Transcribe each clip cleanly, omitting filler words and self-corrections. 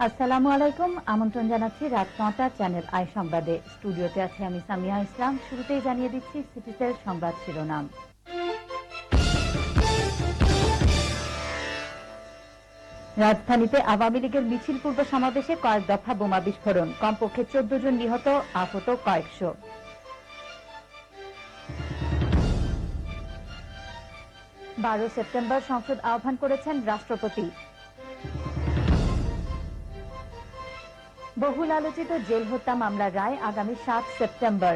আসসালামু আলাইকুম। আমন্ত্রণ জানাচ্ছি রাত ৯টার চ্যানেল আই সংবাদে। স্টুডিওতে আছে আমি সামিয়া ইসলাম। শুরুতেই জানিয়ে দিচ্ছি সিটিসেল সংবাদ শিরোনাম। রাজধানীতে আওয়ামী লীগের মিছিল পূর্ব সমাবেশে কয়েক দফা বোমা বিস্ফোরণ, কমপক্ষে ১৪ জন নিহত, আহত কয়েকশো। সেপ্টেম্বর সংসদ আহ্বান করেছেন রাষ্ট্রপতি। বহুল আলোচিত জেল হত্যা মামলার রায় আগামী ৭ সেপ্টেম্বর।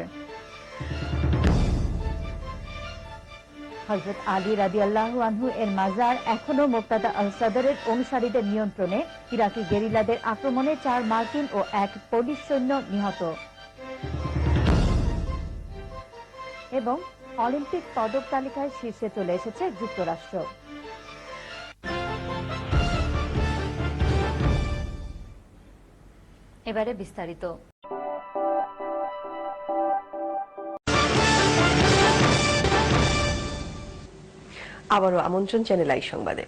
হযরত আলী রাদিয়াল্লাহু আনহু এর মাজার এখনো মুক্তাদা আল সদরের অনুসারীদের নিয়ন্ত্রণে। ইরাকি গেরিলাদের আক্রমণে ৪ মার্কিন ও ১ পোলিশ সৈন্য নিহত। এবং অলিম্পিক পদক তালিকায় শীর্ষে চলে এসেছে যুক্তরাষ্ট্র। এবারে বিস্তারিত। আবারও আমন্ত্রণ চ্যানেল আই সংবাদে।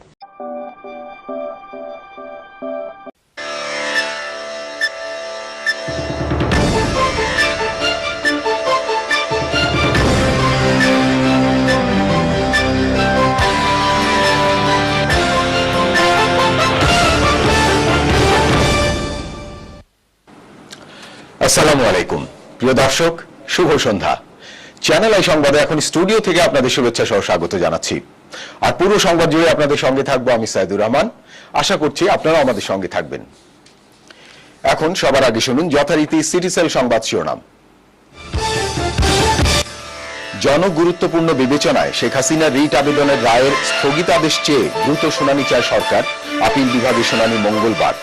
আসসালামু আলাইকুম প্রিয় দর্শক, শুভ সন্ধ্যা। চ্যানেল আই সংবাদে এখন স্টুডিও থেকে আপনাদের শুভেচ্ছা সহ স্বাগত জানাচ্ছি। আর পুরো সংবাদ জুড়ে আপনাদের সঙ্গে থাকবো আমি সাইদুর রহমান। আশা করছি আপনারা আমাদের সঙ্গে থাকবেন। এখন সবার আগে শুনুন যথারীতি সিটিসেল সংবাদ শিরোনাম। জনগুরুত্বপূর্ণ বিবেচনায় শেখ হাসিনার রিট আবেদনের রায়ের স্থগিতাদেশ চেয়ে দ্রুত শুনানি চায় সরকার। আপিল বিভাগের শুনানি মঙ্গলবার।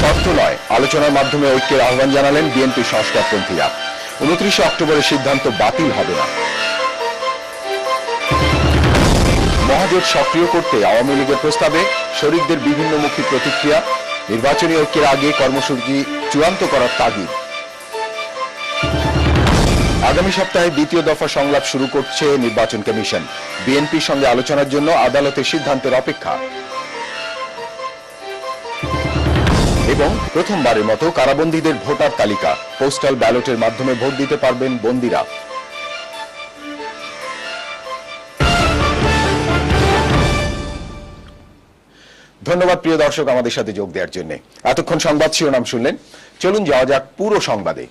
শর্ত নয়, আলোচনার মাধ্যমে ঐক্যের আহ্বান জানালেন বিএনপি সংস্কারপন্থীরা। ২৯ অক্টোবরের সিদ্ধান্ত বাতিল হবে না। মহাজোট সক্রিয় করতে আওয়ামী লীগের প্রস্তাবে শরিকদের বিভিন্নমুখী প্রতিক্রিয়া। নির্বাচনী ঐক্যের আগে কর্মসূচি চূড়ান্ত করার তাগিদ। আগামী সপ্তাহে দ্বিতীয় দফা সংলাপ শুরু করছে নির্বাচন কমিশন। বিএনপির সঙ্গে আলোচনার জন্য আদালতের সিদ্ধান্তের অপেক্ষা। এবং প্রথমবারের মতো কারাবন্দীদের ভোটার তালিকা, পোস্টাল ব্যালটের মাধ্যমে ভোট দিতে পারবেন বন্দীরা। ধন্যবাদ প্রিয় দর্শক আমাদের সাথে যোগ দেওয়ার জন্য। এতক্ষণ সংবাদ শিরোনাম শুনলেন, চলুন যাওয়া যাক পুরো সংবাদে।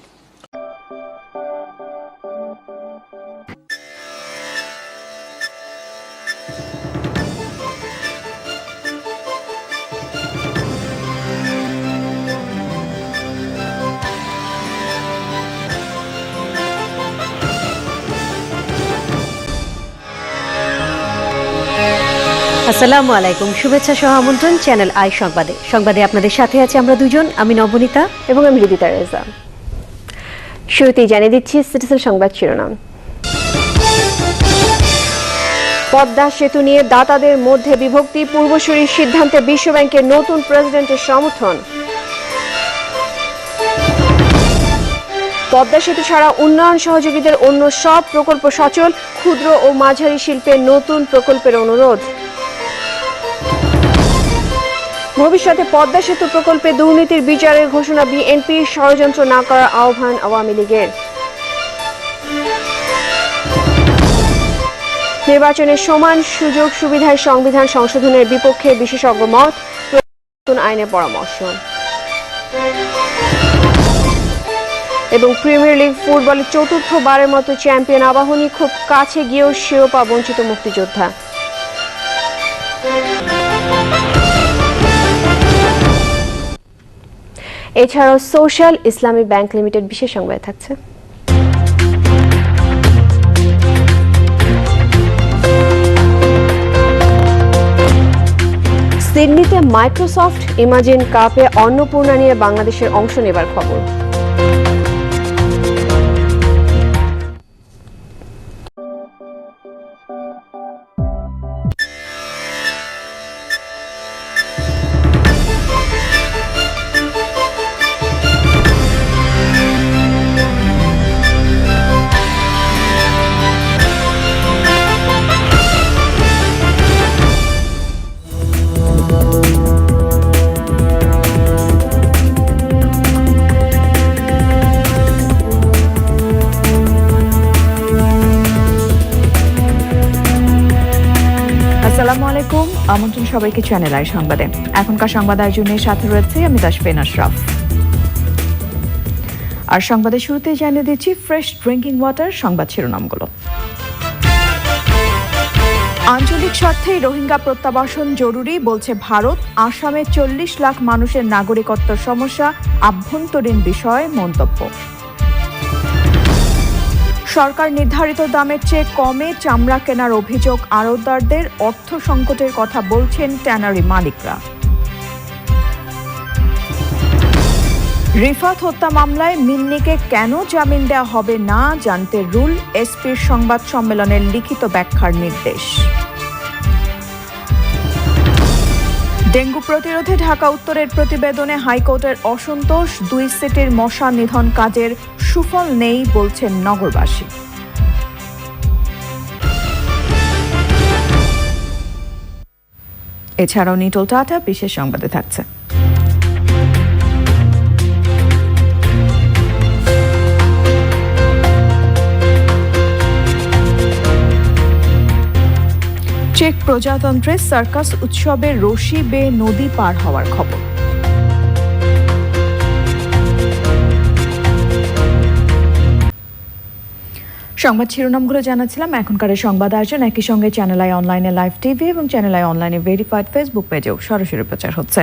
আসসালামু আলাইকুম, শুভেচ্ছা সহ আমন্ত্রণ চ্যানেল আই সংবাদে। সংবাদে আপনাদের সাথে আছি আমরা দুজন, আমি নবনীতা এবং আমি রিদিতা রেজা। শুরুতেই জানিয়ে দিচ্ছি সিটিসেল সংবাদ শিরোনাম। পদ্মা সেতু নিয়ে দাতাদের মধ্যে বিভক্তি, পূর্বসূরির সিদ্ধান্তে বিশ্বব্যাংকের নতুন প্রেসিডেন্টের সমর্থন। পদ্মা সেতু ছাড়া উন্নয়ন সহযোগীদের অন্য সব প্রকল্প সচল, ক্ষুদ্র ও মাঝারি শিল্পের নতুন প্রকল্পের অনুরোধ। ভবিষ্যতে পদ্মা সেতু প্রকল্পে দুর্নীতির বিচারের ঘোষণা বিএনপির, ষড়যন্ত্র না করার আহ্বান আওয়ামী লীগের। নির্বাচনের সমান সুযোগ সুবিধায় সংবিধান সংশোধনের বিপক্ষে বিশেষজ্ঞ মত, নতুন আইনের পরামর্শ। এবং প্রিমিয়ার লিগ ফুটবলে চতুর্থবারের মতো চ্যাম্পিয়ন আবাহনী, খুব কাছে গিয়েও শিরোপা বঞ্চিত মুক্তিযোদ্ধা। এছাড়াও সোশ্যাল ইসলামী ব্যাংক লিমিটেড বিশেষ সংবাদ থাকছে। সিডনিতে মাইক্রোসফট ইমাজিন কাপে অন্নপূর্ণা নিয়ে বাংলাদেশের অংশ নেবার খবর। স্বাগতম সবাইকে চ্যানেল আই সংবাদে। এখনকার সংবাদ আয়োজনের সাথে রয়েছে আমি তাসফিন আশরাফ। আর সংবাদের শুরুতেই জানিয়ে দিচ্ছি ফ্রেশ ড্রিঙ্কিং ওয়াটার সংবাদ শিরোনামগুলো। আঞ্চলিক স্বার্থেই রোহিঙ্গা প্রত্যাবাসন জরুরি বলছে ভারত। আসামে 40 লাখ মানুষের নাগরিকত্ব সমস্যা আভ্যন্তরীণ বিষয় মন্তব্য। সরকার নির্ধারিত দামের চেয়ে কমে চামড়া কেনার অভিযোগ আড়তদারদের, অর্থ সংকটের কথা বলছেন ট্যানারি মালিকরা। রিফাত হত্যা মামলায় মিন্নিকে কেন জামিন দেওয়া হবে না জানতে রুল, এসপির সংবাদ সম্মেলনের লিখিত ব্যাখ্যার নির্দেশ। ডেঙ্গু প্রতিরোধে ঢাকা উত্তরের প্রতিবেদনে হাইকোর্টের অসন্তোষ, 2 সিটির মশা নিধন কাজের সুফল নেই বলছেন নগরবাসী। এছাড়াও নিটোল টাটা বিশেষ সংবাদে থাকছে। চেক প্রজাতন্ত্রের সার্কাস উৎসবে রশি বেয়ে নদী পার হওয়ার খবর। সংবাদ শিরোনামগুলো জানাচ্ছিলাম। এখনকার সংবাদ আয়োজন একই সঙ্গে চ্যানেল আই অনলাইনে লাইভ টিভি এবং চ্যানেল আই অনলাইনে ভেরিফাইড ফেসবুক পেজেও সরাসরি প্রচার হচ্ছে।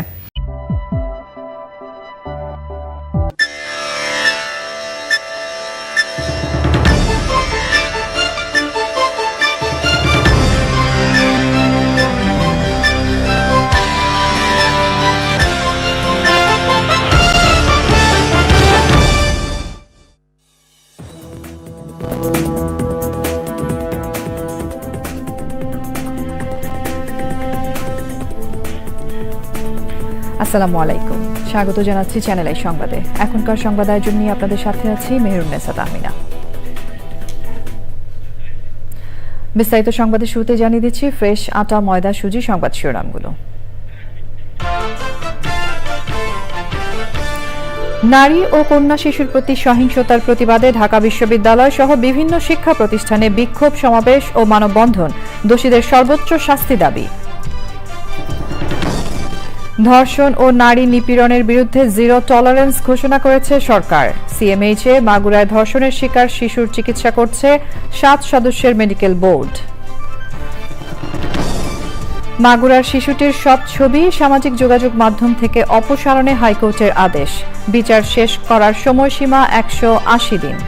আসসালামু আলাইকুম, স্বাগত জানাচ্ছি চ্যানেল আই সংবাদে। এখনকার সংবাদ আয়োজন নিয়ে আপনাদের সাথে আছি মেহরুন্নেসা তাহমিনা। বিস্তারিত সংবাদের শুরুতে জানিয়ে দিচ্ছি ফ্রেশ আটা, ময়দা, সুজি সংবাদ শিরোনামগুলো। নারী ও কন্যা শিশুর প্রতি সহিংসতার প্রতিবাদে ঢাকা বিশ্ববিদ্যালয় সহ বিভিন্ন শিক্ষা প্রতিষ্ঠানে বিক্ষোভ সমাবেশ ও মানববন্ধন, দোষীদের সর্বোচ্চ শাস্তি দাবি। ধর্ষণ ও নারী নিপীড়নের বিরুদ্ধে জিরো টলারেন্স ঘোষণা করেছে সরকার। সিএমএইচে মাগুরায় ধর্ষণের শিকার শিশুর চিকিৎসা করছে 7 সদস্যের মেডিকেল বোর্ড। মাগুরার শিশুটির সব ছবি সামাজিক যোগাযোগ মাধ্যম থেকে অপসারণে হাইকোর্টের আদেশ। বিচার শেষ করার সময়সীমা 180 দিন।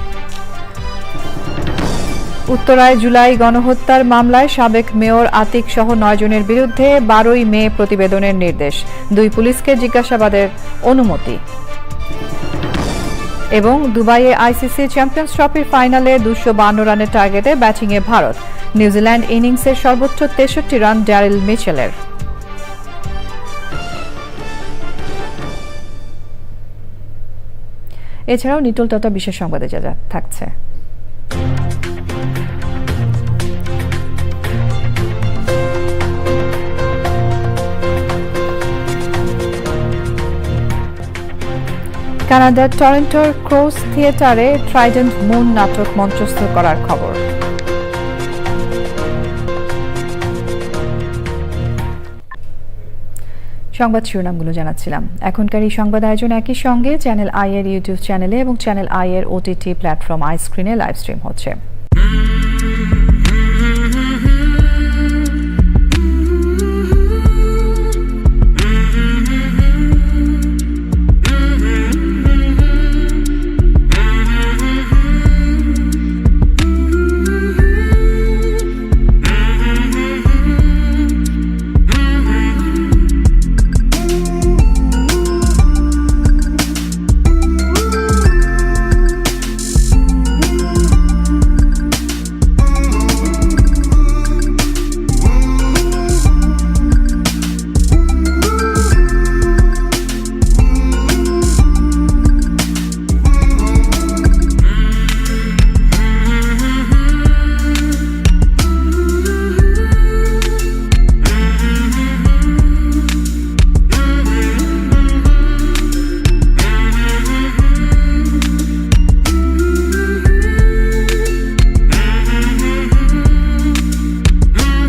উত্তরায় জুলাই গণহত্যার মামলায় সাবেক মেয়র আতিক সহ 9 জনের বিরুদ্ধে 12ই মে প্রতিবেদনের নির্দেশ। 2 পুলিশকে জিজ্ঞাসাবাদের অনুমতি। এবং দুবাইয়ে আইসিসি চ্যাম্পিয়ন্স ট্রফির ফাইনালে 252 রানের টার্গেটে ব্যাটিংয়ে ভারত। নিউজিল্যান্ড ইনিংসের সর্বোচ্চ 63 রান ড্যারিল মিচেলের। এছাড়াও নিটোল টাটা বিশেষ সংবাদে যা থাকছে। কানাডার টরন্টোর ক্রস থিয়েটারে ট্রাইডেন্ট মুন নাটক মঞ্চস্থ করার খবর। সংবাদ শিরোনামগুলো জানাচ্ছিলাম। এখনকার এই সংবাদ আয়োজন একই সঙ্গে চ্যানেল আই এর ইউটিউব চ্যানেলে এবং চ্যানেল আই এর ওটিটি প্ল্যাটফর্ম আই স্ক্রিনে লাইভ স্ট্রিম হচ্ছে।